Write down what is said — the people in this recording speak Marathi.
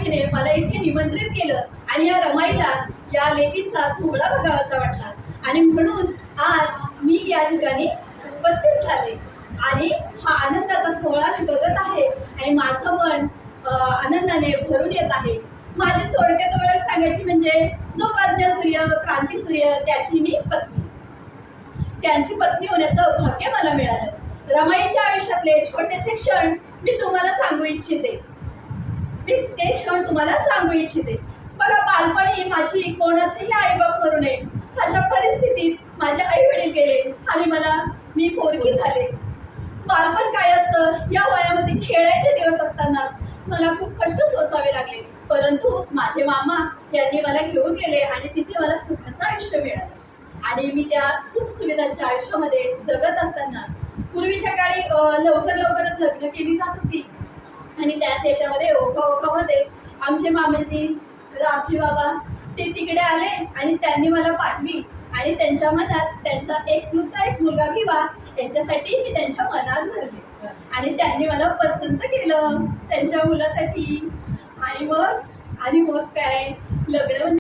तारखेने मला इथे निमंत्रित केलं आणि या रमाईला या लेकींचा सोहळा बघावासा वाटला आणि म्हणून आज मी या ठिकाणी उपस्थित झाले आणि हा आनंदाचा सोहळा मी बघत आहे आणि माझं मन आनंदाने भरून येत आहे. माझी थोडक्यात ओळख सांगायची म्हणजे जो प्रज्ञासूर्य क्रांतीसूर्य त्याची मी पत्नी, त्यांची पत्नी होण्याचं भाग्य मला मिळालं. रमाईच्या आयुष्यातले छोटेसे क्षण मी तुम्हाला सांगू इच्छिते. बघा, बालपणी माझी कोणाचेही आई बाप म्हणू नये अशा परिस्थितीत माझे आई वडील गेले आणि मी पोरगी झाले. बालपण काय असतं, या वयामध्ये खेळायचे दिवस असताना मला खूप कष्ट सोसावे लागले, परंतु माझे मामा यांनी मला घेऊन गेले आणि तिथे मला सुखाचं आयुष्य मिळालं आणि मी त्या सुख सुविधांच्या आयुष्यामध्ये जगत असताना पूर्वीच्या काळी लवकरच लग्न केली जात होती आणि त्याच याच्यामध्ये ओघामध्ये आमचे मामाजी रामजी बाबा ते तिकडे आले आणि त्यांनी मला पाहिली आणि त्यांच्या मनात त्यांचा एक मुलगा घ्यावा यांच्यासाठी मी त्यांच्या मनात धरले आणि त्यांनी मला पसंत केलं त्यांच्या मुलासाठी आणि मग काय लग्न